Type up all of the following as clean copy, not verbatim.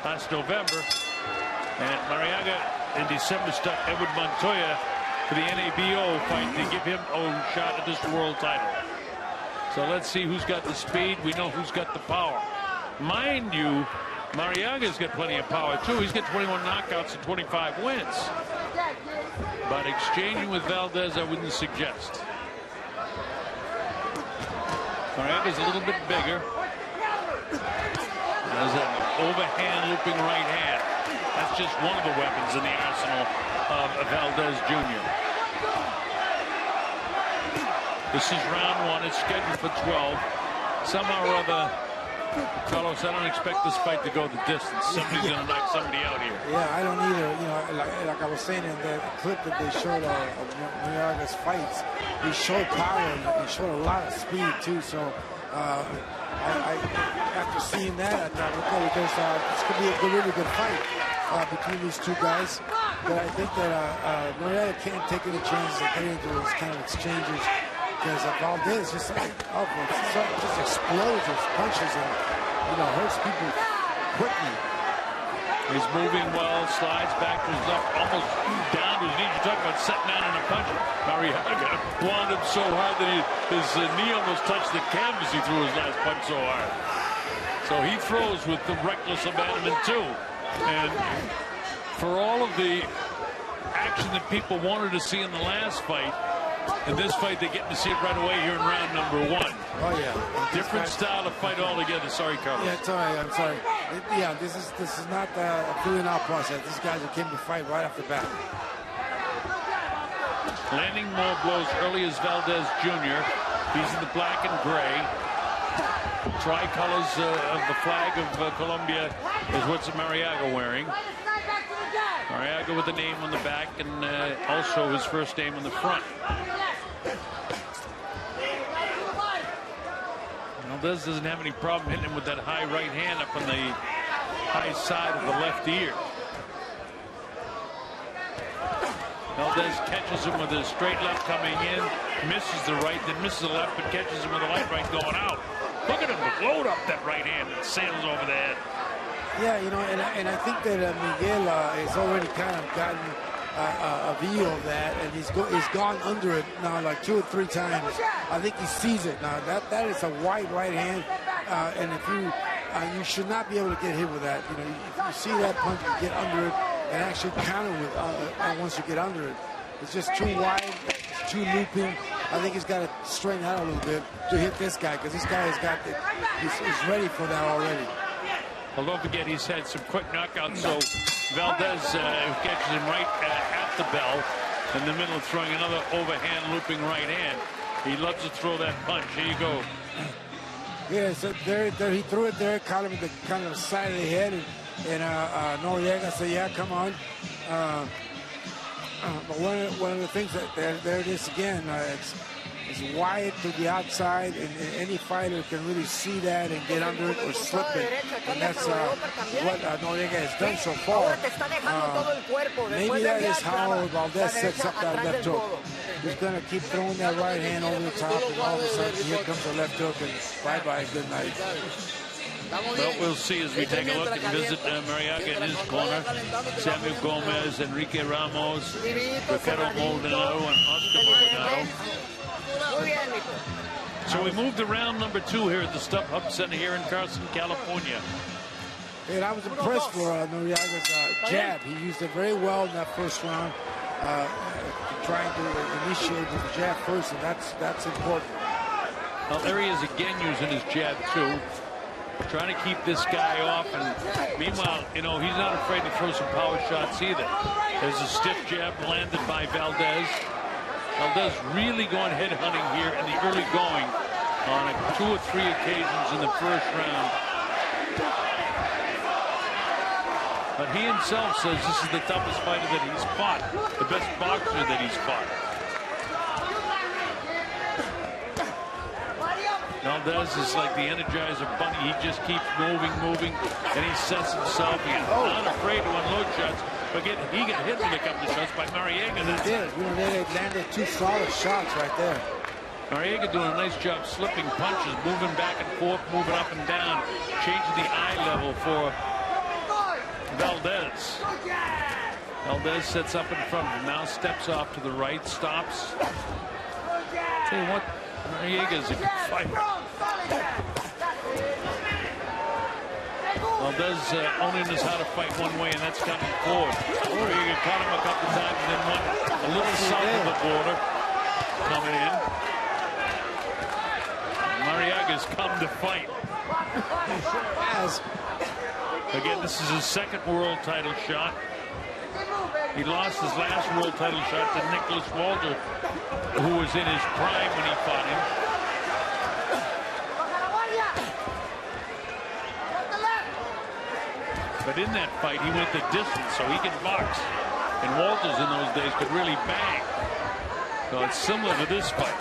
last November. And Marriaga in December stuck Edward Montoya for the NABO fight to give him a shot at this world title. So let's see who's got the speed. We know who's got the power. Mind you, Marriaga's got plenty of power too. He's got 21 knockouts and 25 wins. But exchanging with Valdez, I wouldn't suggest. Marriaga's a little bit bigger. There's an overhand looping right hand. That's just one of the weapons in the arsenal of Valdez Jr. This is round one. It's scheduled for 12. Somehow or other, Carlos, I don't expect this fight to go the distance. Somebody's going to knock somebody out here. Yeah, I don't either. You know, like I was saying in the clip that they showed of Marriaga's fights, he showed power and he showed a lot of speed too. So I after seeing that, I thought, okay, this could be a really good fight between these two guys. But I think that Marriaga can't take any chances of getting into those kind of exchanges. Because Valdez just explodes his punches and, you know, hurts people quickly. He's moving well, slides back to his left, almost down to his knee. You're talking about setting down in a punch. Marriaga wound him so hard that his knee almost touched the canvas. He threw his last punch so hard. So he throws with the reckless abandonment too. And for all of the action that people wanted to see in the last fight, in this fight, they're getting to see it right away here in round number one. Oh, yeah. Different style of fight altogether. Sorry, Carlos. Yeah, it's all right. I'm sorry. Yeah, this is not a filling out process. These guys are came to fight right off the bat. Landing more blows early as Valdez Jr. He's in the black and gray. Tricolors of the flag of Colombia is what's Marriaga wearing. Marriaga with the name on the back and also his first name on the front. Valdez doesn't have any problem hitting him with that high right hand up on the high side of the left ear. Valdez catches him with a straight left coming in, misses the right, then misses the left, but catches him with a light right going out. Look at him load up that right hand and sails over the head. Yeah, you know, and I think that Miguel has already kind of gotten a view of that, and he's gone under it now like 2 or 3 times. I think he sees it now. That is a wide right hand, and if you should not be able to get hit with that. You know, if you see that punch, you get under it and actually counter with once you get under it. It's just too wide, it's too looping. I think he's got to straighten out a little bit to hit this guy, because this guy has got he's ready for that already. Well, don't forget he's had some quick knockouts, so Valdez catches him right at the bell in the middle, throwing another overhand looping right hand. He loves to throw that punch. Here you go. Yeah, so there he threw it there, caught him at the kind of the side of the head, and Noriega said, yeah, come on. But one of the things that there it is again, it's wide to the outside, and any fighter can really see that and get under it or slip it. And that's what Noriega has done so far. Maybe that is how Valdez sets up that left hook. He's going to keep throwing that right hand over the top, and all of a sudden here comes the left hook, and bye-bye, good night. Well, we'll see as we take a look and visit Marriaga in his corner. Samuel Gomez, Enrique Ramos, Ricardo Maldonado, and Oscar Valdez. So we moved to round number 2 here at the StubHub Center here in Carson, California. And I was impressed for Noriaga's jab. He used it very well in that first round, trying to initiate with the jab first, and that's important. Well, there he is again using his jab too, trying to keep this guy off. And meanwhile, you know, he's not afraid to throw some power shots either. There's a stiff jab landed by Valdez. Valdez really going head hunting here in the early going on 2 or 3 occasions in the first round. But he himself says this is the toughest fighter that he's fought, the best boxer that he's fought. Valdez is like the Energizer Bunny. He just keeps moving, and he sets himself. He's not afraid to unload shots. But he got hit with a couple of shots by Marriaga. He did. You know, they landed 2 solid shots right there. Marriaga doing a nice job slipping punches, moving back and forth, moving up and down, changing the eye level for Valdez. Valdez sets up in front of him, now steps off to the right, stops. Tell you what, Marriaga's a good fighter. Valdez only knows how to fight one way, and that's coming forward. Marriaga caught him a couple times and then went a little south of the border. Coming in. Marriaga's come to fight. Again, this is his second world title shot. He lost his last world title shot to Nicholas Walter, who was in his prime when he fought him. But in that fight, he went the distance, so he can box. And Walters in those days could really bang. So it's similar to this fight.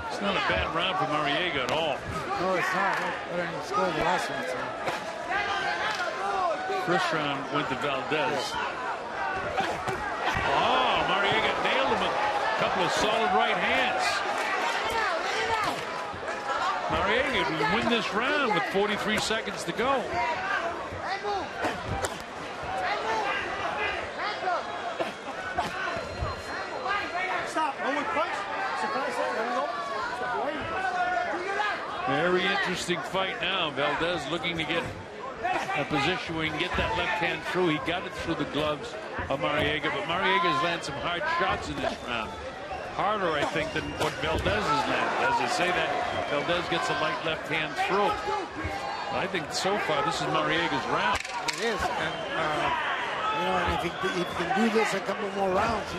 It's not a bad round for Marriaga at all. No, it's not. I didn't score the last one. So. First round went to Valdez. Oh, Marriaga nailed him with a couple of solid right hands. Marriaga would win this round with 43 seconds to go. Very interesting fight now. Valdez looking to get a position where he can get that left hand through. He got it through the gloves of Marriaga, but Marriaga's landed some hard shots in this round. Harder, I think, than what Valdez has landed. As I say that, Valdez gets a light left hand through. But I think so far this is Marriaga's round. It is, and you know, and if he can do this a couple more rounds,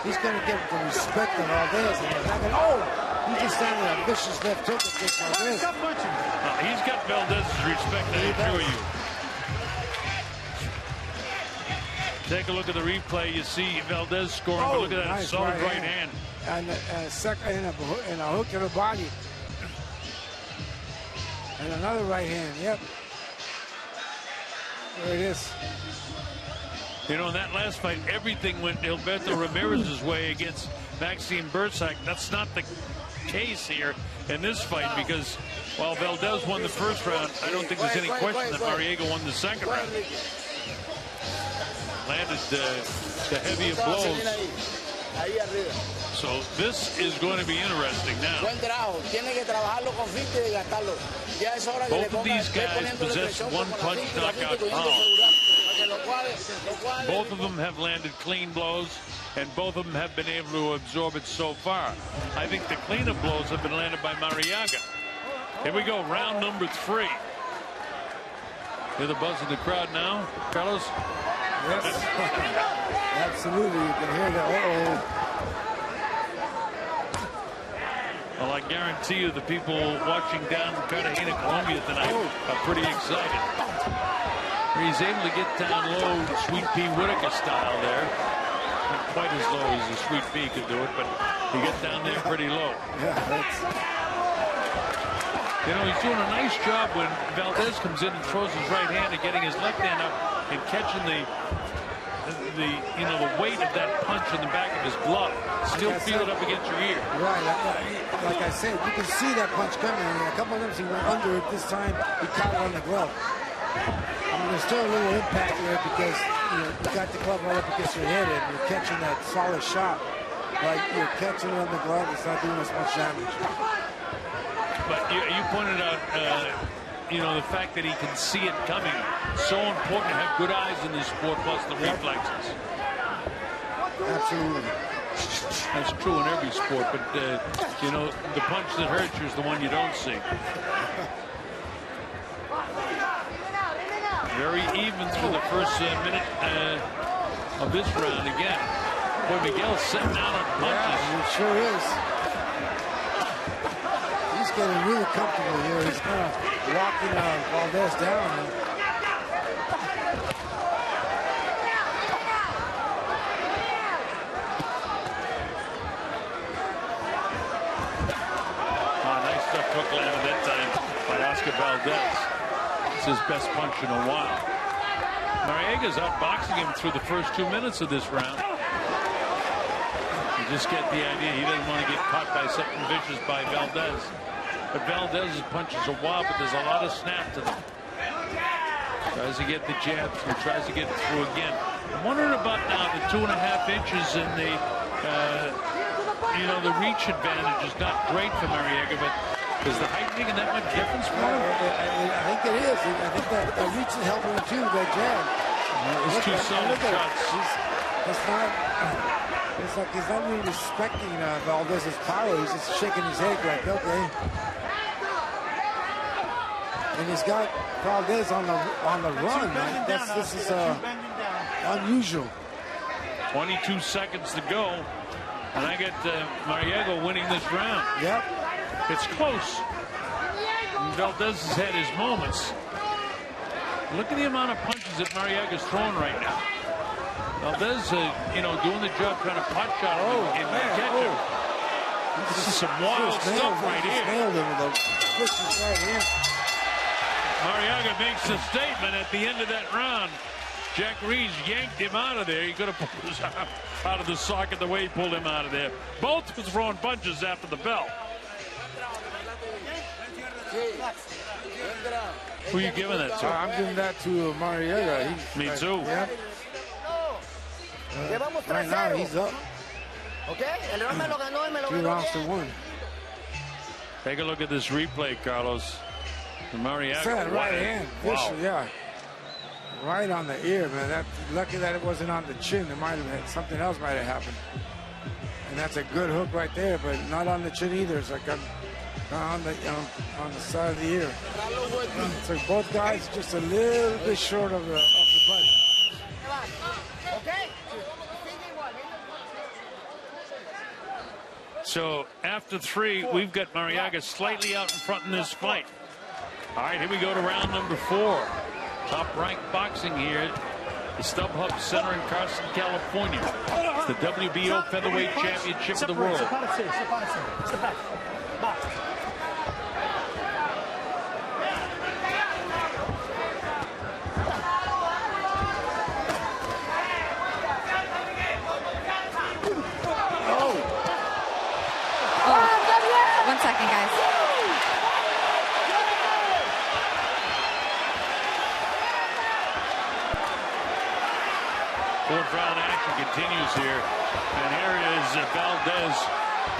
he's going to get the respect of Valdez. And he's not going to, he just landed a vicious left hook against Valdez. He's got Valdez's respect, I assure you. Take a look at the replay. You see Valdez scoring, but look at that nice solid right hand. And a hook to the body. And another right hand, yep. There it is. You know, in that last fight, everything went Gilberto Ramirez's way against Maxime Bersac. That's not the case here in this fight, because while Valdez won the first round, I don't think there's any question that Marriaga won the second round. Landed the heavier blows. So this is going to be interesting now. Both of these guys possess one punch knockout power. Both of them have landed clean blows, and both of them have been able to absorb it so far. I think the cleaner blows have been landed by Marriaga. Here we go, round number 3. Hear the buzz in the crowd now, Carlos? Yes, absolutely. You can hear that. Well, I guarantee you the people watching down in Cartagena, Colombia tonight are pretty excited. He's able to get down low, Sweet Pea Whitaker style there. Not quite as low as the Sweet Pea could do it, but he gets down there pretty low. Yeah, that's... You know, he's doing a nice job when Valdez comes in and throws his right hand and getting his left hand up and catching the weight of that punch in the back of his glove. Still feel it up against your ear. Right, like I said, you can see that punch coming. And a couple of times he went under it. This time he caught it on the glove. I mean, there's still a little impact there because you got the glove right up against your head and you're catching that solid shot. Like you're catching it on the glove, it's not doing as much damage. But you pointed out, the fact that he can see it coming. So important to have good eyes in this sport, plus the reflexes. Absolutely. That's true in every sport, but, the punch that hurts you is the one you don't see. Very even through the first minute of this round again. Boy, Miguel's sitting down on punches. Yeah, it sure is. He's getting really comfortable here. He's kind of walking Valdez down. Nice stuff hook landed that time by Oscar Valdez. It's his best punch in a while. Marriaga's outboxing him through the first 2 minutes of this round. You just get the idea he doesn't want to get caught by something vicious by Valdez. But Valdez's punches are wild, but there's a lot of snap to them. Tries to get the jab through, tries to get it through again. I'm wondering about now the 2.5 inches and the, the reach advantage is not great for Marriaga, but is the height making that much difference for him? I think it is. I think that reach is helping him too, that jab. It's too solid shots. It's like he's not really respecting Valdez's power. He's just shaking his head like, okay. And he's got Valdez on the run. Man. This is unusual. 22 seconds to go, and I get Marriaga winning this round. Yep. It's close. Valdez has had his moments. Look at the amount of punches that Marriaga's throwing right now. Valdez, doing the job trying to pot shot and catch him. This is some wild stuff right here. Nailed him with those pushes right here. Marriaga makes a statement at the end of that round. Jack Reese yanked him out of there. He could have pulled his arm out of the socket the way he pulled him out of there. Both was throwing punches after the bell. Who are you giving that to? I'm giving that to Marriaga. Me too. Yeah. Right now he's up. 2 rounds to 1. Take a look at this replay, Carlos. Marriaga. Right hand. Wow. Yeah. Right on the ear, man. Lucky that it wasn't on the chin. It might have had something else might have happened. And that's a good hook right there, but not on the chin either. It's like on the side of the ear. So both guys just a little bit short of the button. So after 3, we've got Marriaga slightly out in front in this fight. All right, here we go to round number 4. Top-ranked boxing here. The StubHub Center in Carson, California. It's the WBO Featherweight Championship of the world. One second, guys. Fourth round action continues here. And here is Valdez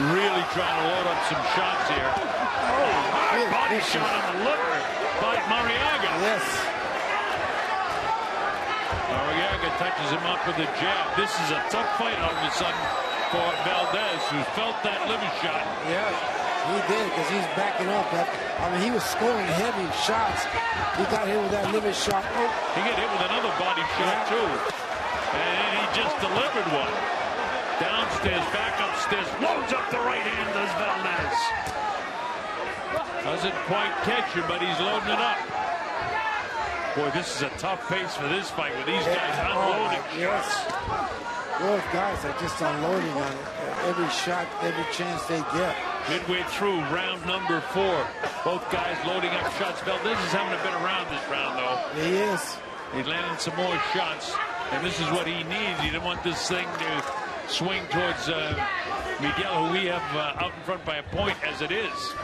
really trying to load up some shots here. Hard body shot on the liver by Marriaga. Yes. Marriaga touches him up with a jab. This is a tough fight all of a sudden for Valdez, who felt that liver shot. Yeah, he did, because he's backing up. He was scoring heavy shots. He got hit with that liver shot. Oh. He got hit with another body shot, too. And he just delivered one. Downstairs, back upstairs, loads up the right hand, does Valdez. Doesn't quite catch him, but he's loading it up. Boy, this is a tough pace for this fight with these guys unloading shots. Both guys are just unloading on every shot, every chance they get. Midway through round number 4. Both guys loading up shots. Valdez is having a better round this round, though. He is. He's landing some more shots, and this is what he needs. He didn't want this thing to swing towards Miguel, who we have out in front by a point as it is.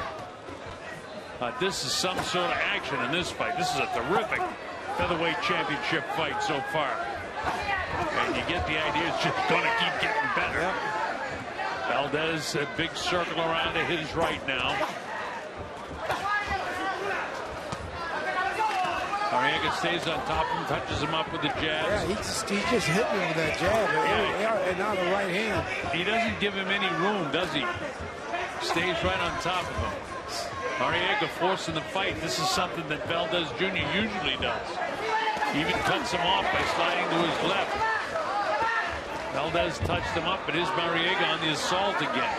This is some sort of action in this fight. This is a terrific featherweight championship fight so far. And you get the idea it's just going to keep getting better. Yep. Valdez, a big circle around to his right now. Marriaga stays on top of him, touches him up with the jabs. Yeah, he just hit me with that jab. And now the right hand. He doesn't give him any room, does he? Stays right on top of him. Marriaga forcing the fight. This is something that Valdez Jr. usually does. He even cuts him off by sliding to his left. Valdez touched him up, but is Marriaga on the assault again?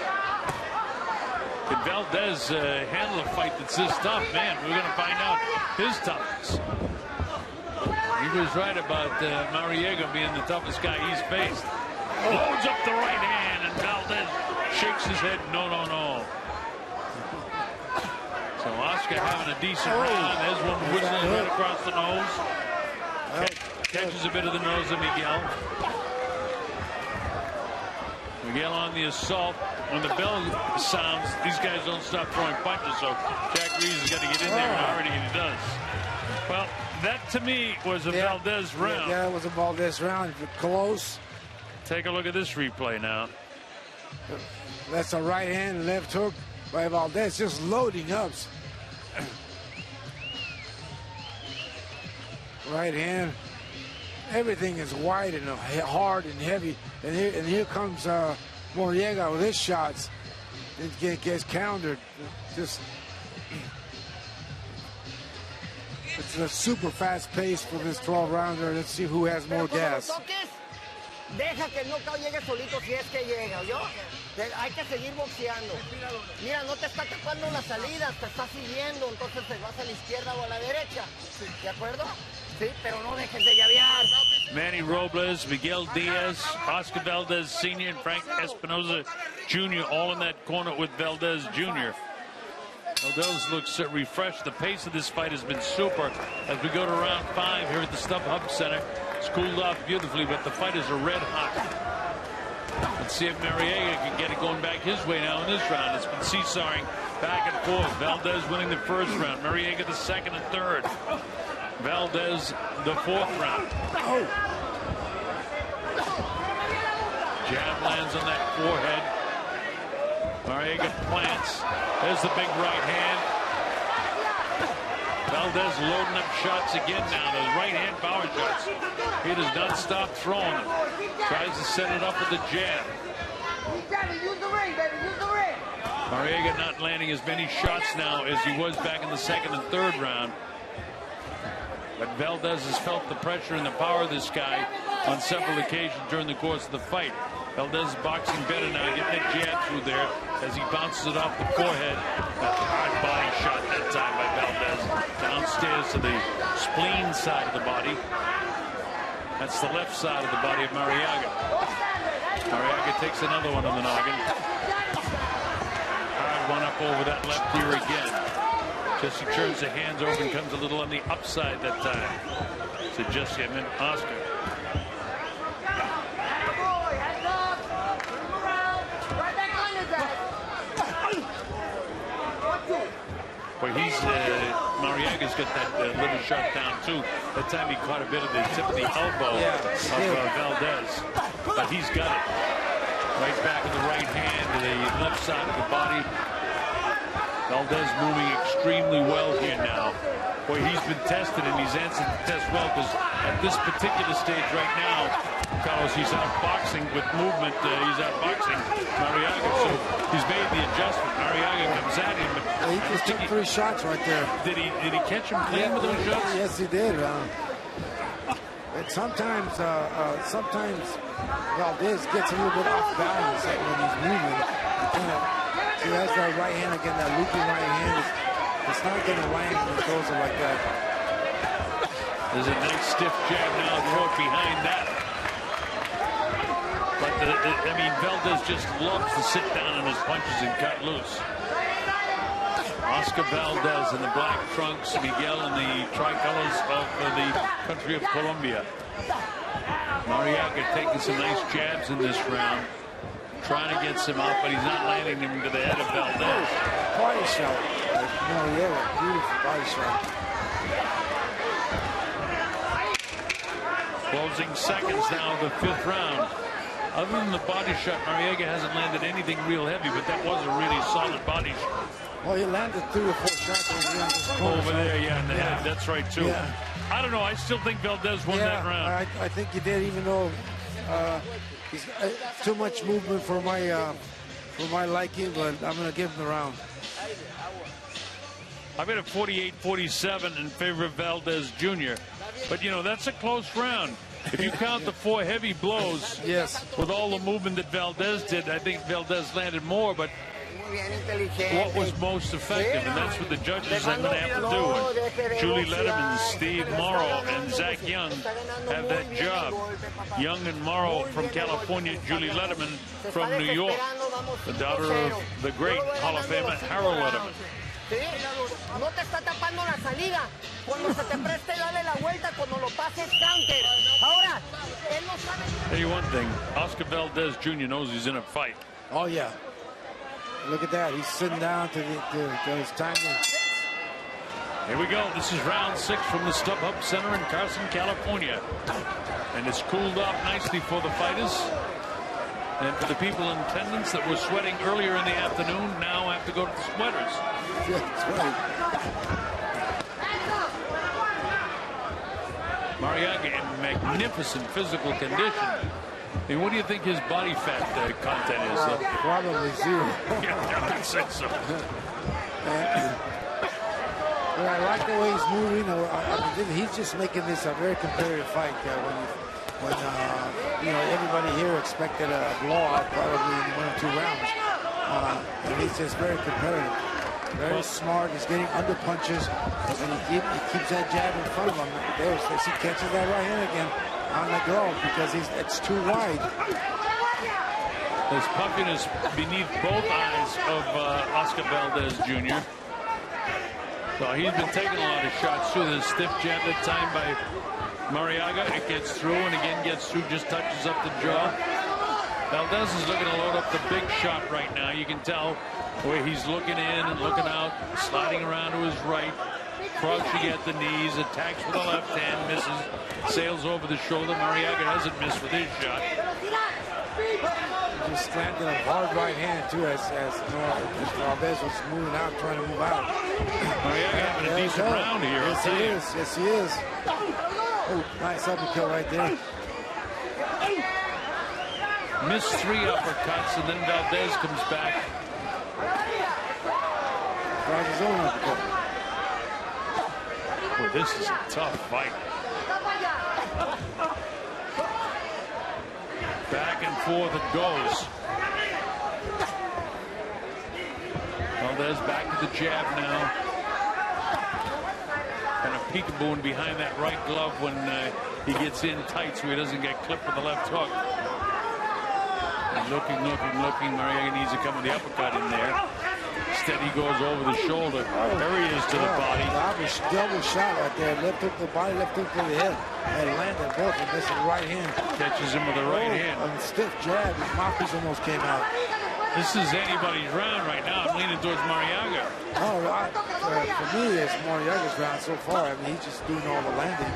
Can Valdez handle a fight that's this tough? Man, we're going to find out his toughness. He was right about Marriaga being the toughest guy he's faced. Loads up the right hand, and Valdez shakes his head. No, no, no. So Oscar having a decent round. There's one whistling right across the nose. Catches a bit of the nose of Miguel. Miguel on the assault. when the bell sounds, these guys don't stop throwing punches, so Jack Reeves has got to get in there, and already he does. Well, that to me was a Valdez round. Yeah, it was a Valdez round. Close. Take a look at this replay now. That's a right hand, left hook by Valdez, just loading up. Right hand. Everything is wide and hard and heavy. And here comes Marriaga with his shots. It gets countered. Just it's a super fast pace for this 12-rounder. Let's see who has more gas. Deja que el knockout llegue solito si es que llega, ¿oyó? Hay que seguir boxeando. Mira, no te está tapando las salidas, te está siguiendo, entonces te vas a la izquierda o a la derecha. ¿De acuerdo? Sí, pero no dejes de llavear. Manny Robles, Miguel Diaz, Oscar Valdez Sr., and Frank Espinoza Jr. all in that corner with Valdez Jr. Valdez looks refreshed. The pace of this fight has been super. As we go to round 5 here at the StubHub Center, it's cooled off beautifully, but the fighters are red hot. Let's see if Marriaga can get it going back his way now in this round. It's been seesawing back and forth. Valdez winning the first round, Marriaga the second and third. Valdez the fourth round. Oh. Jab lands on that forehead. Marriaga plants. There's the big right hand. Valdez loading up shots again now. Those right hand power shots. He does not stop throwing them. Tries to set it up with the jab. Marriaga not landing as many shots now as he was back in the second and third round. But Valdez has felt the pressure and the power of this guy on several occasions during the course of the fight. Valdez is boxing better now, getting that jab through there as he bounces it off the forehead. That's a hard body shot that time by Valdez. Downstairs to the spleen side of the body. That's the left side of the body of Marriaga. Marriaga takes another one on the noggin. Hard one up over that left ear again. Jesse turns the hands over and comes a little on the upside that time. So Jesse, I meant Oscar. But Marriaga's got that little shot down too. That time he caught a bit of the tip of the elbow of Valdez. But he's got it. Right back of the right hand to the left side of the body. Valdez moving extremely well here now. Boy, he's been tested and he's answered the test well, because at this particular stage right now, Carlos, he's out boxing with movement. He's out boxing Marriaga, so he's made the adjustment. Marriaga comes at him. He just took 3 shots right there. Did he catch him clean with those shots? Yes, he did. But sometimes Valdez gets a little bit off balance when he's moving. See, that's that right hand again, that looping right hand. It's not going to land when he throws it like that. There's a nice stiff jab now caught behind that. But, I mean, Valdez just loves to sit down on his punches and cut loose. Oscar Valdez in the black trunks, Miguel in the tricolors of the country of Colombia. Marriaga taking some nice jabs in this round. Trying to get some out, but he's not landing them into the head of Valdez. Body shot. Marriaga, beautiful body shot. Closing seconds now of the 5th round. Other than the body shot, Marriaga hasn't landed anything real heavy, but that was a really solid body shot. Well, he landed 3 or 4 shots over there, in the head. That's right, too. Yeah. I don't know. I still think Valdez won that round. I think he did, even though he's too much movement for my liking, but I'm going to give him the round. I've got a 48-47 in favor of Valdez Jr. But, you know, that's a close round. If you count the 4 heavy blows, yes, with all the movement that Valdez did, I think Valdez landed more, but what was most effective? And that's what the judges are going to have to do. And Julie Letterman, Steve Morrow, and Zach Young have that job. Young and Morrow from California, Julie Letterman from New York, the daughter of the great Hall of Famer Harold Letterman. No te está tapando la salida. Cuando se te preste, dale la vuelta. Cuando lo pases, counter. Ahora, él no sabe. Tell you one thing, Oscar Valdez Jr. knows he's in a fight. Oh, yeah. Look at that. He's sitting down to his time. Here we go. This is round 6 from the StubHub Center in Carson, California. And it's cooled off nicely for the fighters. And for the people in attendance that were sweating earlier in the afternoon, now have to go to the sweaters. Yeah, that's right. Marriaga in magnificent physical condition. I mean, what do you think his body fat content is? Probably 0. Yeah, I would say so. But I like the way he's moving. I mean, he's just making this a very competitive fight. When you know, everybody here expected a blowout, probably in 1 or 2 rounds, and he's just very competitive. Very smart. He's getting under punches, and he keeps that jab in front of him. There's he catches that right hand again on the glove because it's too wide. There's puffiness beneath both eyes of Oscar Valdez Jr. So he's been taking a lot of shots through this stiff jab that time by Marriaga. It gets through and again gets through, just touches up the jaw. Valdez is looking to load up the big shot right now. You can tell where he's looking in and looking out, sliding around to his right, crouching at the knees, attacks with the left hand, misses, sails over the shoulder. Marriaga hasn't missed with his shot. He just landed a hard right hand too as Valdez was moving out, trying to move out. Marriaga having a decent round here. Yes, he is. Yes, he is. Oh, nice uppercut right there. Missed 3 uppercuts, and then Valdez comes back. Tries his own uppercut. Boy, this is a tough fight. Back and forth it goes. Valdez back to the jab now. Kind of peekabooing behind that right glove when he gets in tight so he doesn't get clipped with the left hook. And looking. Marriaga needs to come with the uppercut in there. Instead, he goes over the shoulder. There he is to the body. Double shot right there. Left hook to the body, left hook to the head. And landed both of this right hand. Catches him with the right hand. A stiff jab. His mouthpiece almost came out. This is anybody's round right now. I'm leaning towards Marriaga. Oh, for me, it's Marriaga's round so far. I mean, he's just doing all the landing.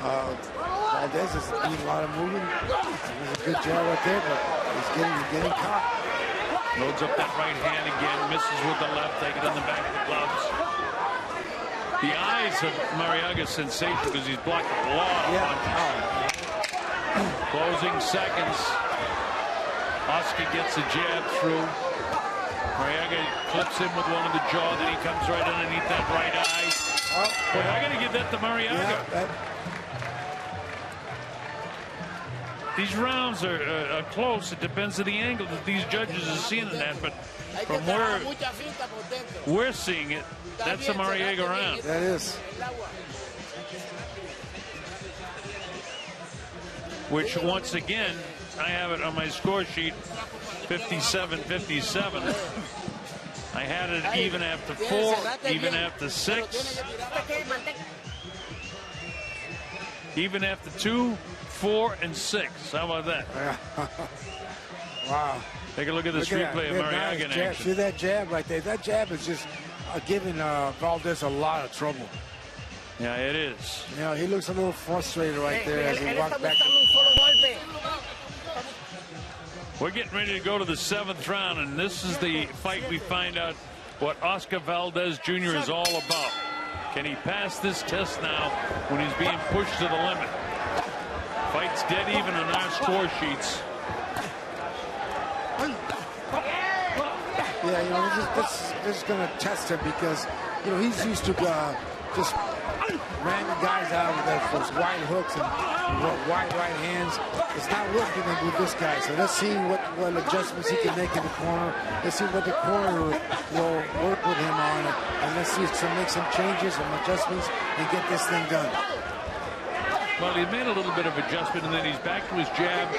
Valdez is doing a lot of moving. There's a good jab right there, but he's getting caught. Loads up that right hand again, misses with the left, take it in the back of the gloves. The eyes of Marriaga sensational because he's blocked a lot of punches. Closing seconds. Oscar gets a jab through. Marriaga clips him with one of the jaw, then he comes right underneath that right eye. Boy, I got to give that to Marriaga. These rounds are close. It depends on the angle that these judges are seeing it at, but from where we're seeing it, that's a Marriaga round. That is. Which, once again, I have it on my score sheet, 57-57. I had it even after 4, even after 6, even after 2, 4, and 6. How about that? Wow. Take a look at this replay of Marriaga in action. See that jab right there? That jab is just giving Valdez a lot of trouble. Yeah, it is. You know, he looks a little frustrated right there as he walks back. We're getting ready to go to the 7th round, and this is the fight we find out what Oscar Valdez Jr. is all about. Can he pass this test now when he's being pushed to the limit? Fight's dead even on our score sheets. Yeah, you know, this is going to test him because, you know, he's used to just ramming guys out with those wide hooks and wide right hands. It's not working with this guy. So let's see what adjustments he can make in the corner. Let's see what the corner will work with him on. And let's see make some changes, some adjustments, and get this thing done. Well, he made a little bit of adjustment, and then he's back to his jab.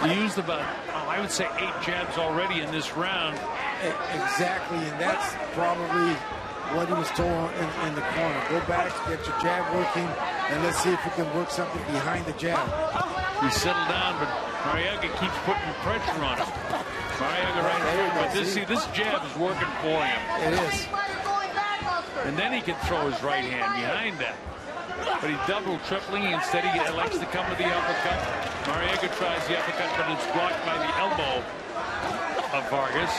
He used about, I would say, 8 jabs already in this round. Exactly, and that's probably what he was told in the corner. Go back, get your jab working, and let's see if we can work something behind the jab. He settled down, but Marriaga keeps putting pressure on him. Marriaga right here, but this jab is working for him. It is. And then he can throw his right hand behind that. But he's double, tripling. Instead, he likes to come with the uppercut. Marriaga tries the uppercut, but it's blocked by the elbow of Valdez.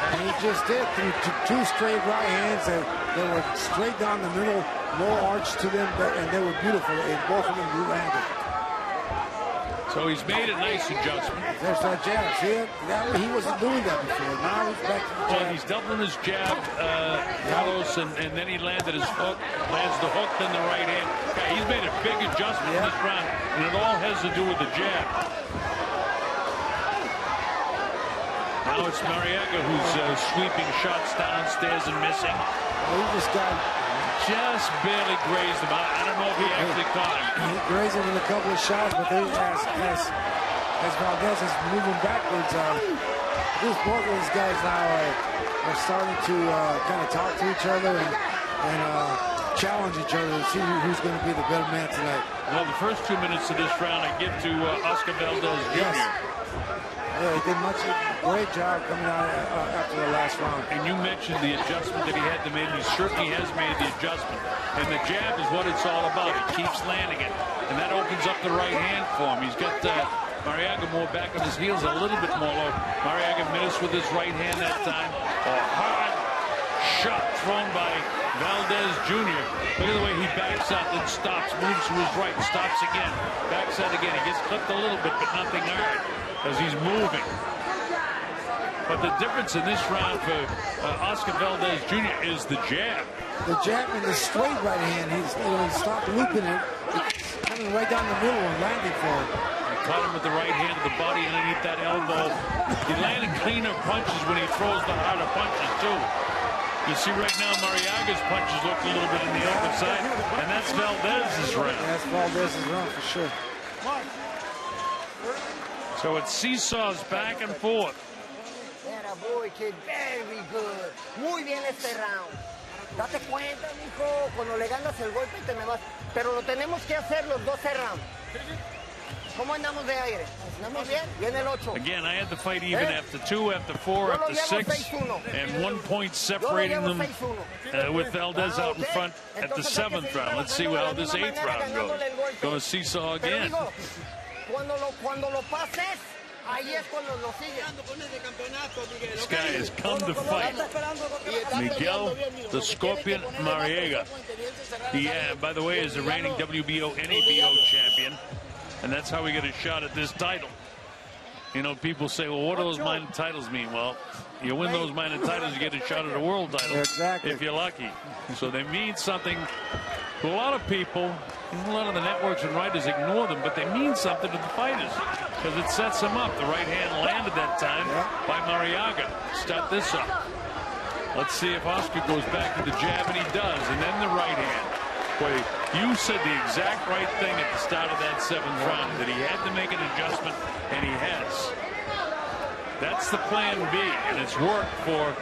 And he just did through two straight right hands that were straight down the middle, no arch to them, and they were beautiful. And both of them landed. So he's made a nice adjustment. There's that jab. See it? He wasn't doing that before. Now he's back to the jab. Well, he's doubling his jab, Carlos, and then he landed his hook, lands the hook, then the right hand. Okay, he's made a big adjustment in this round, and it all has to do with the jab. Now it's Marriaga who's sweeping shots downstairs and missing. He just barely grazed him. I don't know if he actually caught him. He grazed him in a couple of shots, but as Valdez is moving backwards, both of these guys now are starting to kind of talk to each other and challenge each other to see who's going to be the better man tonight. Well, the first 2 minutes of this round I give to Oscar Valdez Jr. Yeah, he did great job coming out after the last round. And you mentioned the adjustment that he had to make. He certainly has made the adjustment. And the jab is what it's all about. He keeps landing it. And that opens up the right hand for him. He's got Marriaga more back on his heels, a little bit more low. Marriaga missed with his right hand that time. A hard shot thrown by Valdez Jr. Look at the way he backs out, then stops, moves to his right, stops again, backs out again. He gets clipped a little bit, but nothing hard as he's moving. But the difference in this round for Oscar Valdez Jr. is the jab. The jab and the straight right hand. He stopped looping it, coming right down the middle and landing for him. He caught him with the right hand of the body underneath that elbow. He landed cleaner punches when he throws the harder punches too. You see right now Marriaga's punches look a little bit in the open side, and that's Valdez's round. That's Valdez's round for sure. So it seesaws back and forth. Boy, kid, very good. Muy bien este round. Date cuenta, mijo, cuando le ganas el golpe te me vas. Pero lo tenemos que hacer los 12 rounds. ¿Cómo andamos de aire? ¿Andamos bien? Viene el 8. Again, I had the fight even after 2, after 4, after 6, and 1 point separating them with Valdez out in front at the 7th round. Let's see how this 8th round goes. Going to seesaw again. Cuando lo pases, ahí es cuando lo siguen. This guy has come to fight. Miguel the Scorpion Marriaga. He, by the way, is the reigning WBO NABO champion. And that's how we get a shot at this title. You know, people say, well, what do those minor titles mean? Well, you win those minor titles, you get a shot at a world title. Exactly. If you're lucky. So they mean something to a lot of people. A lot of the networks and writers ignore them, but they mean something to the fighters because it sets them up. The right hand landed that time by Marriaga. Start this up. Let's see if Oscar goes back to the jab, and he does, and then the right hand. Boy, you said the exact right thing at the start of that 7th round, that he had to make an adjustment, and he has. That's the plan B, and it's worked for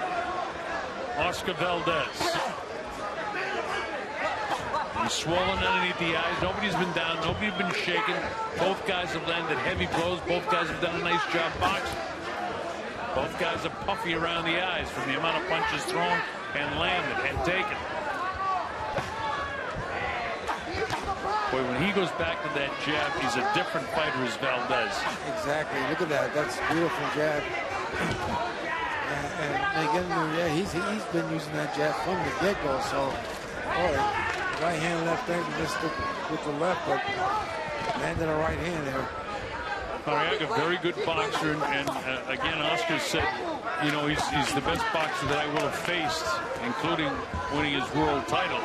Oscar Valdez. He's swollen underneath the eyes. Nobody's been down. Nobody's been shaken. Both guys have landed heavy blows. Both guys have done a nice job boxing. Both guys are puffy around the eyes from the amount of punches thrown and landed and taken. Boy, when he goes back to that jab, he's a different fighter as Valdez. Exactly. Look at that. That's a beautiful jab. And again, yeah, he's been using that jab from the get-go. So, boy, right hand, left hand, missed it with the left, but landed a right hand there. Marriaga, very good boxer, and again, Oscar said, you know, he's the best boxer that I will have faced, including winning his world title.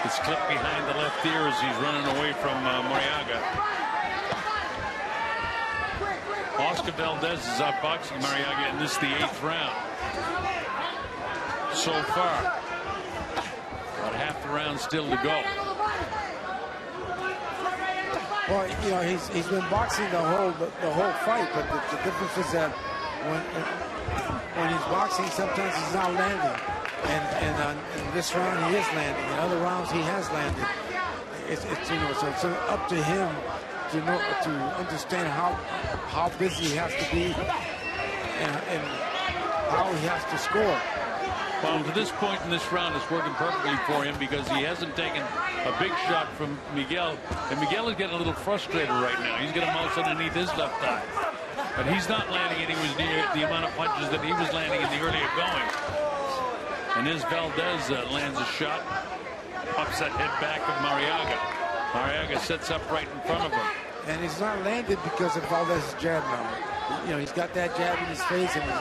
It's clipped behind the left ear as he's running away from Marriaga. Oscar Valdez is outboxing Marriaga, and this is the 8th round. So far, about half the round still to go. Well, you know, he's been boxing the whole fight, but the difference is that when he's boxing, sometimes he's not landing. And in this round, he is landing. In other rounds, he has landed. it's it's up to him to understand how busy he has to be and how he has to score. Well, to this point in this round, it's working perfectly for him because he hasn't taken a big shot from Miguel. And Miguel is getting a little frustrated right now. He's got a mouse underneath his left eye. But he's not landing anywhere near the amount of punches that he was landing in the earlier going. And as Valdez lands a shot, upset head back of Marriaga. Marriaga sets up right in front of him. And it's not landed because of Valdez's jab now. He's got that jab in his face, and he's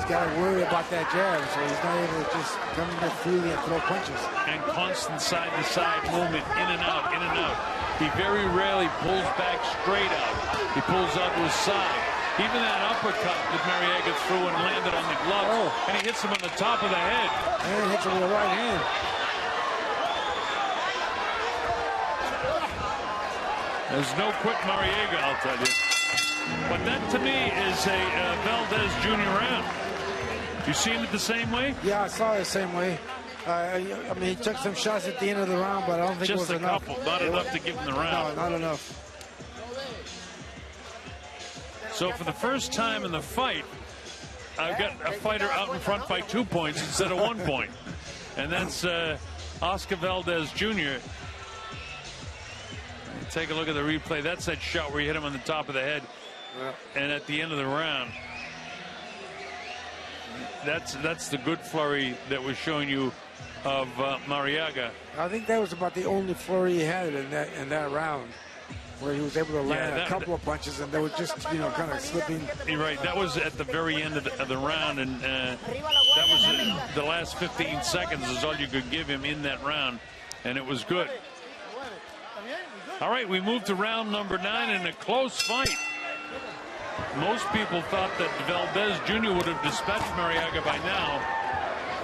got to worry about that jab, so he's not able to just come in there freely and throw punches. And constant side-to-side movement, in and out, in and out. He very rarely pulls back straight out. He pulls out to his side. Even that uppercut that Marriaga threw and landed on the glove, and he hits him on the top of the head. And hits him with the right hand. There's no quick Marriaga, I'll tell you. But that, to me, is a Valdez Jr. round. You seen it the same way? Yeah, I saw it the same way. I mean, he took some shots at the end of the round, but I don't think it was enough. Just a couple, not enough to give him the round. No, not enough. So for the first time in the fight, I've got a fighter out in front by 2 points instead of 1 point. And that's Oscar Valdez Jr. Take a look at the replay. That's that shot where he hit him on the top of the head. And at the end of the round, that's the good flurry that was showing you of Marriaga. I think that was about the only flurry he had in that round, where he was able to land a couple of punches, and they were just kind of slipping. You're right. That was at the very end of the round, and that was the last 15 seconds is all you could give him in that round, and it was good. All right, we move to round number 9 in a close fight. Most people thought that Valdez Jr. would have dispatched Marriaga by now.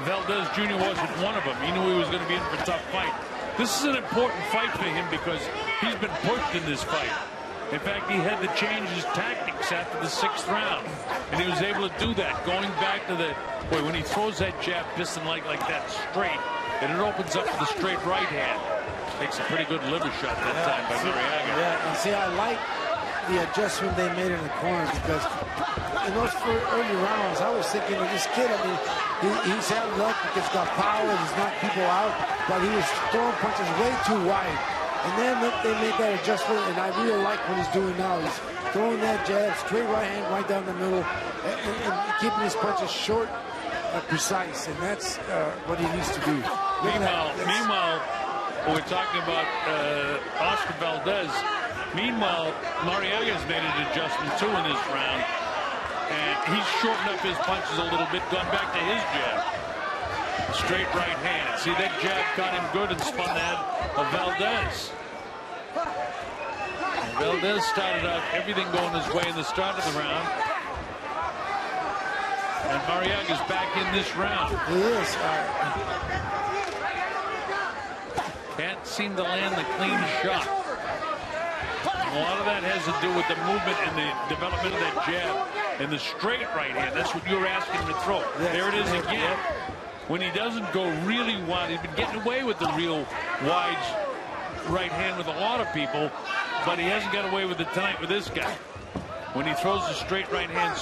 Valdez Jr. wasn't one of them. He knew he was going to be in for a tough fight. This is an important fight for him because he's been pushed in this fight. In fact, he had to change his tactics after the 6th round, and he was able to do that, going back to when he throws that jab piston-like like that straight, and it opens up to the straight right hand. Takes a pretty good liver shot that time by Marriaga. Yeah, and see, I like the adjustment they made in the corner because in those early rounds, I was thinking of this kid. I mean, he's had luck because he's got power, he's knocked people out, but he was throwing punches way too wide. And then they made that adjustment, and I really like what he's doing now. He's throwing that jab, straight right hand, right down the middle, and keeping his punches short, precise, and that's what he needs to do. Meanwhile, we're talking about Oscar Valdez. Meanwhile, Marriaga's made an adjustment too in this round, and he's shortened up his punches a little bit, gone back to his jab. Straight right hand. See, that jab caught him good and spun the head of Valdez. And Valdez started out everything going his way in the start of the round. And Marriaga's back in this round. He is. Can't seem to land the clean shot. A lot of that has to do with the movement and the development of that jab and the straight right hand. That's what you were asking him to throw. Yes. There it is again. When he doesn't go really wide, he's been getting away with the real wide right hand with a lot of people, but he hasn't got away with it tonight with this guy. When he throws the straight right hand,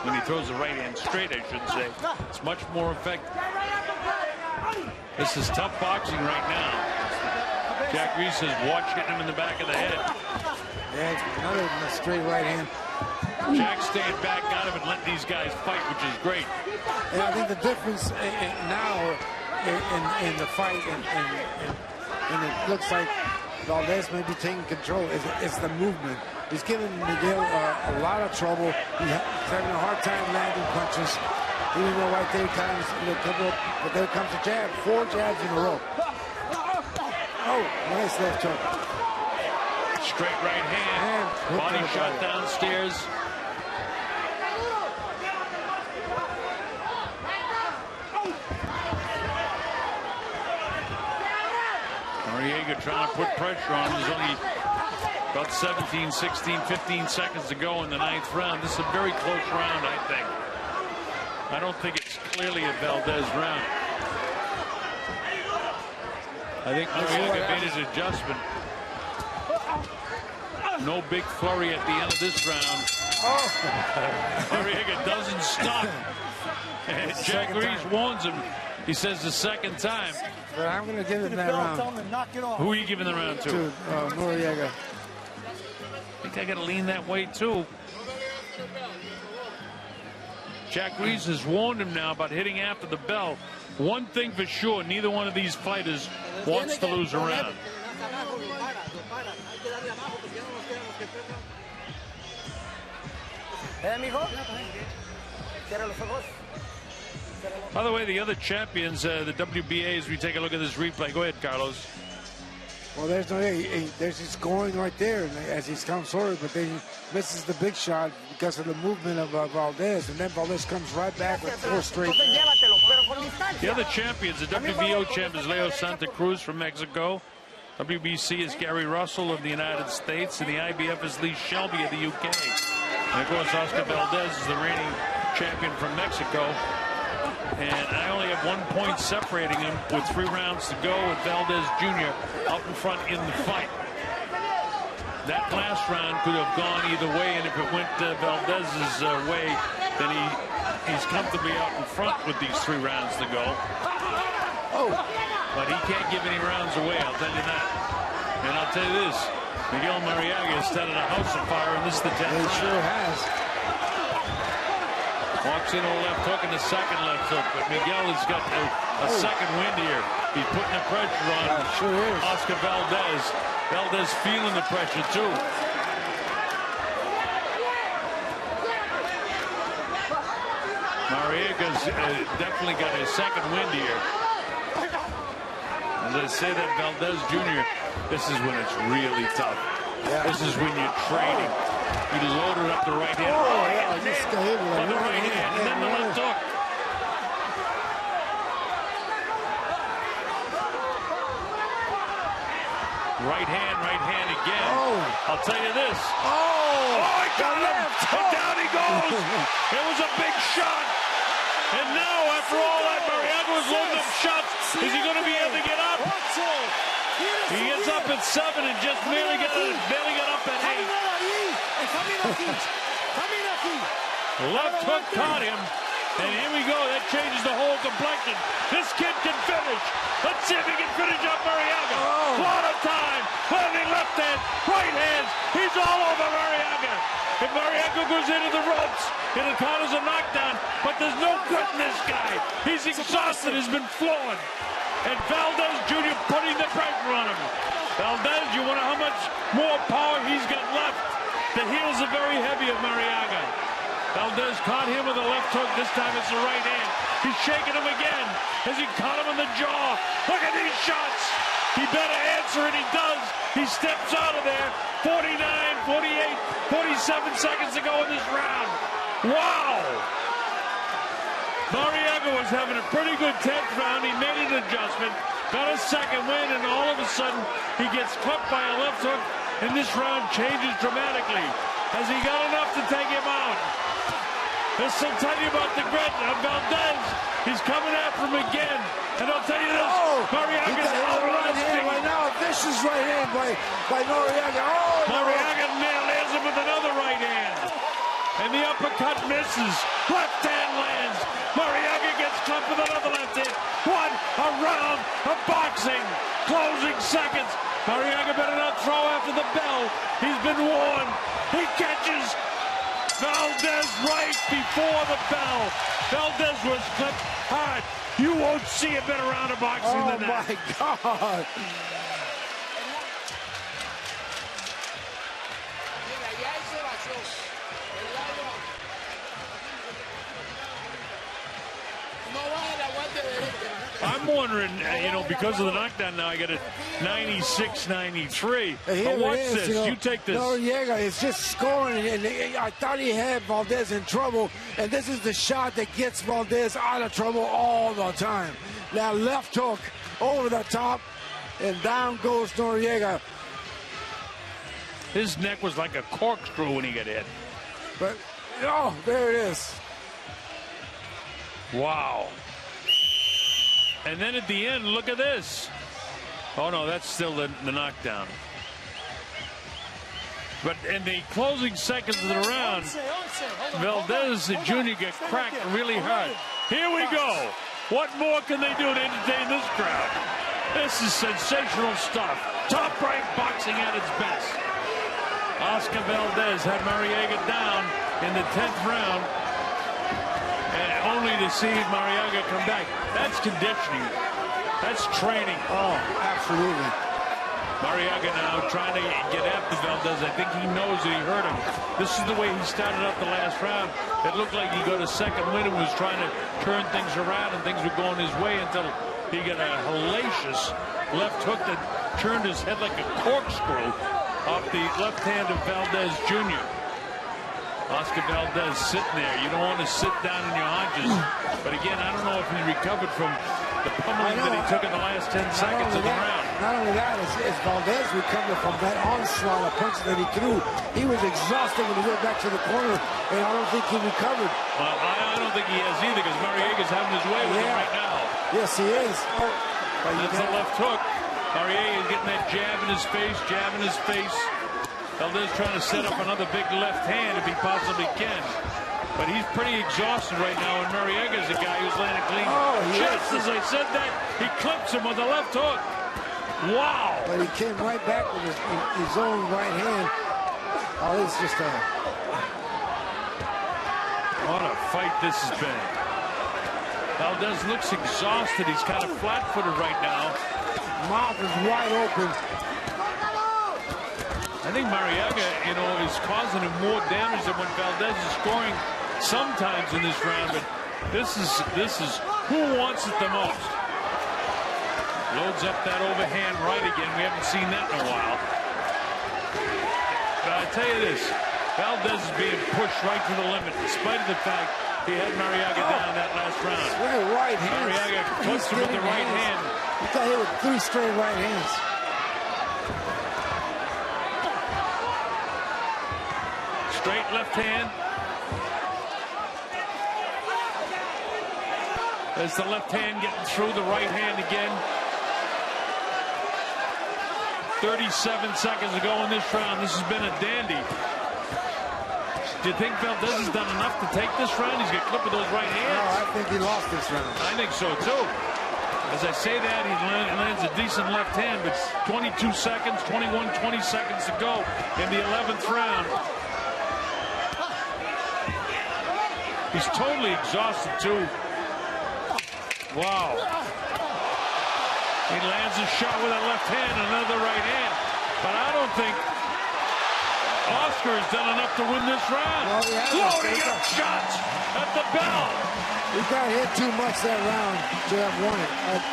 when he throws the right hand straight, I should say, it's much more effective. This is tough boxing right now. Jack Reese says, watch hitting him in the back of the head. Yeah, it's another straight right hand. Jack staying back out of it and letting these guys fight, which is great. And I think the difference now in the fight, and it looks like Valdez may be taking control, is the movement. He's giving Miguel a lot of trouble. He's having a hard time landing punches. Even though right there comes, but there comes a jab. 4 jabs in a row. Oh, nice left hook. Straight right hand. Body shot downstairs. Marriaga trying to put pressure on him. There's only about 17, 16, 15 seconds to go in the 9th round. This is a very close round, I think. I don't think it's clearly a Valdez round. I think Marriaga made his adjustment. No big flurry at the end of this round. Marriaga doesn't stop. And Jack Reese warns him. He says the second time. But I'm going to give him that round. Who are you giving the round to? To Marriaga. I think I got to lean that way, too. Jack Reese has warned him now about hitting after the bell. One thing for sure, neither one of these fighters wants to lose a round. By the way, the other champions, the WBA, as we take a look at this replay. Go ahead, Carlos. Well, there's his scoring right there as he's comes forward, but then he misses the big shot because of the movement of Valdez, and then Valdez comes right back with 4 straight. The other champions, the WBO champ is Leo Santa Cruz from Mexico. WBC is Gary Russell of the United States, and the IBF is Lee Shelby of the UK. And of course, Oscar Valdez is the reigning champion from Mexico. And I only have 1 point separating him with 3 rounds to go with Valdez Jr. up in front in the fight. That last round could have gone either way, and if it went Valdez's way, then he's comfortably out in front with these 3 rounds to go. But he can't give any rounds away, I'll tell you that. And I'll tell you this, Miguel Marriaga has started a house of fire, and this is the 10th round. He sure has. Walks in on a left hook and a second left hook, but Miguel has got a second wind here. He's putting the pressure on Oscar Valdez. Valdez feeling the pressure too. Marriaga's definitely got a second wind here. As I say that, Valdez Jr., this is when it's really tough. This is when you're training. He loaded up the right hand. On the right hand, and then the left hook. Right hand again. I'll tell you this. He got him! And down he goes! It was a big shot. And now, after all that, Marriaga was loading up shots. Is he going to be able to get up? He gets up at 7 and just barely got up at 8. Left hook caught him, and here we go. That changes the whole complexion. This kid can finish. Let's see if he can finish up Marriaga. What a time! Landing left hand, right hands. He's all over Marriaga. If Marriaga goes into the ropes, it'll count as a knockdown. But there's no good in this guy. He's exhausted. He's been floored. And Valdez Jr. putting the pressure on him. Valdez, you wonder how much more power he's got left. The heels are very heavy of Marriaga. Valdez caught him with a left hook. This time it's the right hand. He's shaking him again as he caught him in the jaw. Look at these shots. He better answer, and he does. He steps out of there. 49, 48, 47 seconds to go in this round. Wow. Marriaga was having a pretty good 10th round. He made an adjustment, got a second win, and all of a sudden he gets clipped by a left hook, and this round changes dramatically. Has he got enough to take him out? There's some telling about the grit of Valdez. He's coming after him again. And I'll tell you this, Marriaga's outlasting. Right now, a vicious right hand by Marriaga. Marriaga lands him with another right hand. And the uppercut misses. Left hand lands. Marriaga gets caught with another left hand. What a round of boxing. Closing seconds. Marriaga better not throw after the bell. He's been warned. He catches Valdez right before the bell. Valdez was clipped hard. You won't see a better round of boxing than that. Oh, my God. I'm wondering, because of the knockdown now, I got a 96-93. But watch this. You take this. Noriega is just scoring, and I thought he had Valdez in trouble, and this is the shot that gets Valdez out of trouble all the time. Now left hook over the top, and down goes Noriega. His neck was like a corkscrew when he got hit. But, there it is. Wow. And then at the end, look at this. Oh, no, that's still the knockdown. But in the closing seconds of the round, Valdez Jr. got cracked really hard. Here we go. What more can they do to entertain this crowd? This is sensational stuff. Top-ranked boxing at its best. Oscar Valdez had Marriaga down in the 10th round, and only to see Marriaga come back. That's conditioning. That's training. Oh, absolutely. Marriaga now trying to get after Valdez. I think he knows that he hurt him. This is the way he started up the last round. It looked like he got a second win and was trying to turn things around, and things were going his way until he got a hellacious left hook that turned his head like a corkscrew off the left hand of Valdez Jr. Oscar Valdez sitting there. You don't want to sit down on your haunches. But again, I don't know if he recovered from the pummeling that he took in the last 10 seconds of the round. Not only that, as Valdez recovered from that onslaught of punches that he threw, he was exhausted when he went back to the corner, and I don't think he recovered. Well, I don't think he has either, because Marriaga's having his way with him right now. Yes, he is. Oh, that's the left hook. Marriaga's getting that jab in his face, jab in his face. Valdez trying to set up another big left hand if he possibly can. But he's pretty exhausted right now, and Marriaga's a guy who's landing clean. Oh, just as I said that, he clips him with the left hook. Wow. But he came right back with his own right hand. Oh, it's just a... What a fight this has been. Valdez looks exhausted. He's kind of flat-footed right now. Mouth is wide open. I think Marriaga, is causing him more damage than when Valdez is scoring sometimes in this round. But this is who wants it the most. Loads up that overhand right again. We haven't seen that in a while. But I tell you this, Valdez is being pushed right to the limit, despite of the fact he had Marriaga down that last round. Look at right hand. Marriaga clips him with the right hand. He got hit with 3 straight right hands. Straight left hand. There's the left hand getting through the right hand again. 37 seconds to go in this round. This has been a dandy. Do you think Valdez has done enough to take this round? He's got clipped with those right hands. No, I think he lost this round. I think so too. As I say that, he lands a decent left hand, but 22 seconds, 21, 20 seconds to go in the 11th round. He's totally exhausted too. Wow. He lands a shot with a left hand, another right hand. But I don't think Oscar has done enough to win this round. Loading up shots at the bell. He got hit too much that round to have won it.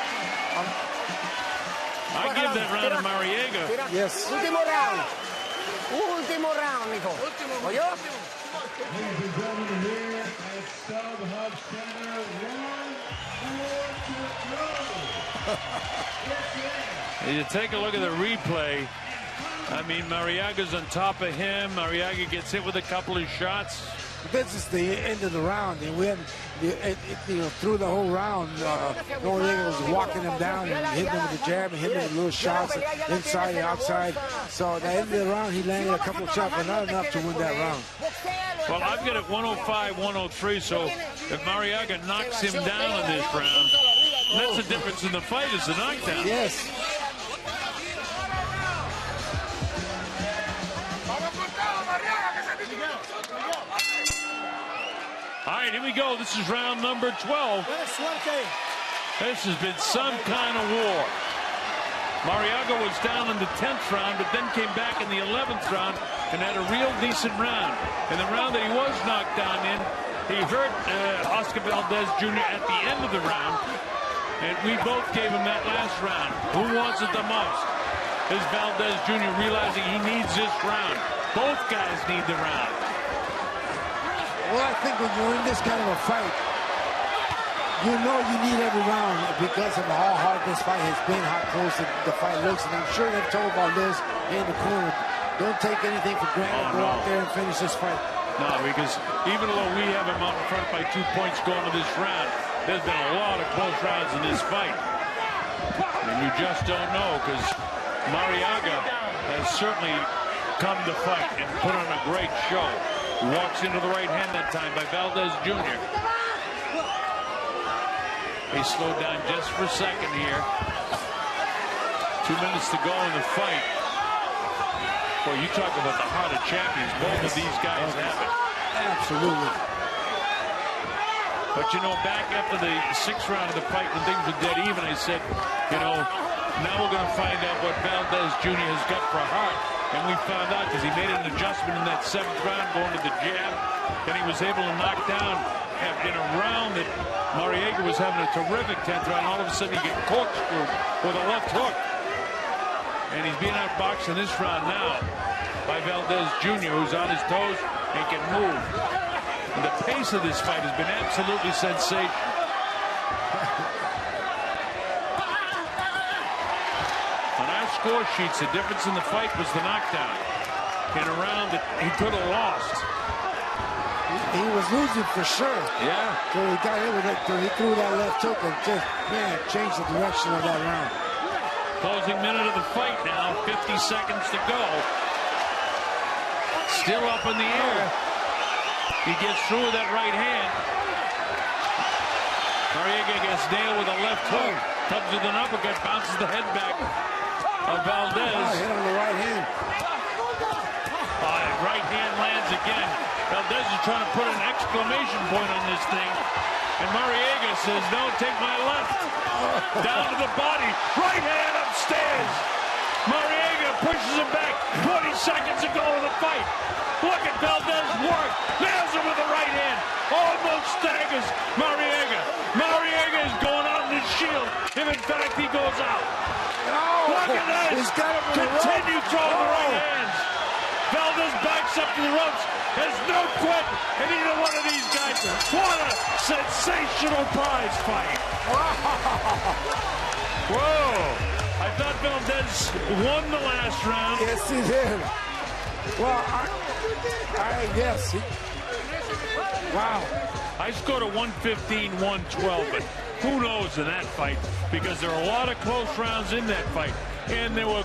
I give that round to Marriaga. Yes. Último round. Último round, mijo. ¿Oyó? Ladies and gentlemen, here at Starbucks Center, 1 You take a look at the replay. I mean, Marriaga's on top of him. Marriaga gets hit with a couple of shots. This is the end of the round, and we haven't, through the whole round, Noriega was walking him down and hitting him with the jab and hitting him with little shots inside and outside. So at the end of the round, he landed a couple of shots, but not enough to win that round. Well, I've got it 105, 103, so if Marriaga knocks him down in this round, that's the difference in the fight, is the knockdown. Yes. All right, here we go. This is round number 12. This has been some kind of war. Marriaga was down in the 10th round, but then came back in the 11th round and had a real decent round. In the round that he was knocked down in, he hurt Oscar Valdez Jr. at the end of the round, and we both gave him that last round. Who wants it the most? Is Valdez Jr. realizing he needs this round? Both guys need the round. Well, I think when you're in this kind of a fight, you know you need every round because of how hard this fight has been, how close the fight looks. And I'm sure they've told Valdez in the corner, don't take anything for granted. Go out there and finish this fight. No, because even though we have him out in front by 2 points going to this round, there's been a lot of close rounds in this fight. And you just don't know, because Marriaga has certainly come to fight and put on a great show. Walks into the right hand that time by Valdez Jr. He slowed down just for a second here. 2 minutes to go in the fight. Boy, you talk about the heart of champions. Both of these guys have it. Absolutely. But, you know, back after the 6th round of the fight when things were dead even, I said, you know, now we're going to find out what Valdez Jr. has got for heart. And we found out because he made an adjustment in that 7th round going to the jab. And he was able to knock down in a round that Marriaga was having a terrific 10th round. All of a sudden he gets corkscrewed with a left hook. And he's being outboxed in this round now by Valdez Jr., who's on his toes and can move. And the pace of this fight has been absolutely sensational. On our score sheets, the difference in the fight was the knockdown in a round that he could have lost. He was losing for sure. Yeah. So he got hit with it. So he threw that left hook and just, man, changed the direction of that round. Closing minute of the fight now, 50 seconds to go. Still up in the air. He gets through with that right hand. Marriaga gets nailed with a left hook. Comes with an uppercut, bounces the head back of Valdez. Hit on the right hand. Right hand lands again. Valdez is trying to put an exclamation point on this thing. And Marriaga says, no, take my left. Down to the body. Right hand upstairs. Marriaga pushes him back. 20 seconds to go in the fight. Look at Valdez work. Nails him with the right hand. Almost staggers Marriaga. Marriaga is going out in his shield if in fact he goes out. Look at this. He's got him in the Continue rope. throwing the right hands. Valdez backs up to the ropes. There's no quit in either one of these guys. What a sensational prize fight. Whoa. I thought Valdez won the last round. Yes, he did. Well, yes. Wow. I scored a 115-112, but who knows in that fight, because there are a lot of close rounds in that fight. And there were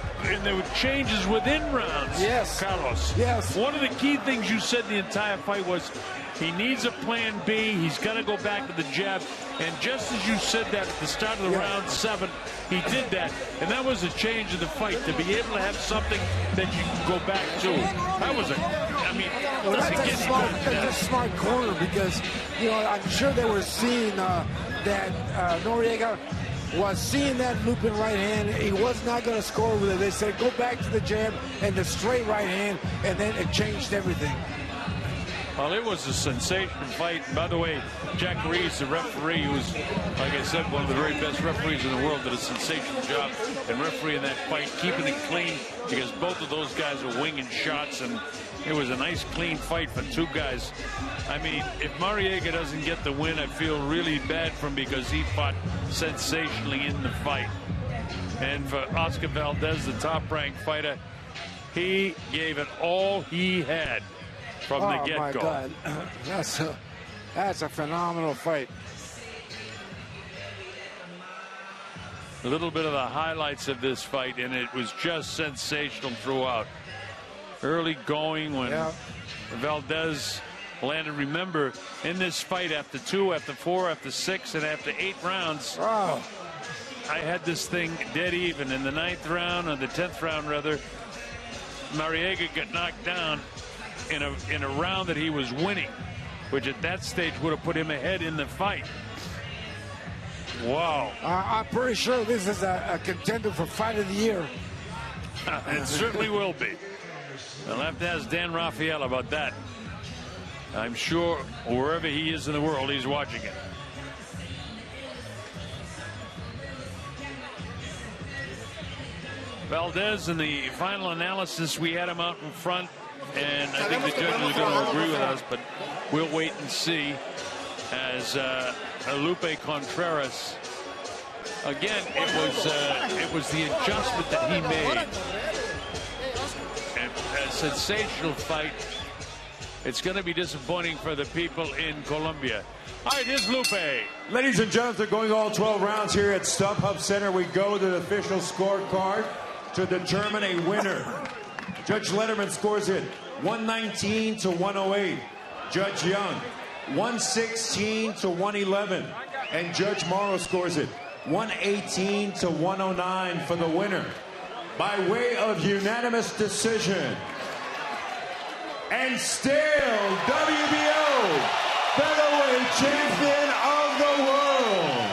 changes within rounds. Yes. Carlos. Yes. One of the key things you said the entire fight was he needs a plan B. He's got to go back to the jab. And just as you said that at the start of the round 7, he did that. And that was a change in the fight, to be able to have something that you can go back to. That was that's a smart corner, because, you know, I'm sure they were seeing that Noriega was seeing that looping right hand. He was not going to score with it. They said, go back to the jab and the straight right hand, and then it changed everything. Well, it was a sensational fight. By the way, Jack Reeves, the referee, who was, like I said, one of the very best referees in the world, did a sensational job in refereeing that fight, keeping it clean, because both of those guys were winging shots, and it was a nice, clean fight for two guys. I mean, if Marriaga doesn't get the win, I feel really bad for him, because he fought sensationally in the fight. And for Oscar Valdez, the top-ranked fighter, he gave it all he had from the get-go. My God. That's a phenomenal fight. A little bit of the highlights of this fight, and it was just sensational throughout. Early going when Valdez landed. Remember, in this fight, after 2, after 4, after 6, and after 8 rounds, I had this thing dead even. In the 9th round, or the 10th round rather, Marriaga got knocked down in a round that he was winning, which at that stage would have put him ahead in the fight. Wow. I'm pretty sure this is a contender for Fight of the Year. It certainly will be. I'll have to ask Dan Rafael about that. I'm sure wherever he is in the world, he's watching it. Valdez, in the final analysis, we had him out in front, and I think the judges are going to agree with us, but we'll wait and see. As Lupe Contreras, again, it was the adjustment that he made. And a sensational fight. it's going to be disappointing for the people in Colombia. All right, here's Lupe. Ladies and gentlemen, they're going all 12 rounds here at StubHub Center. We go to the official scorecard to determine a winner. Judge Letterman scores it 119 to 108. Judge Young 116 to 111. And Judge Morrow scores it 118 to 109 for the winner. By way of unanimous decision. And still WBO featherweight champion of the world,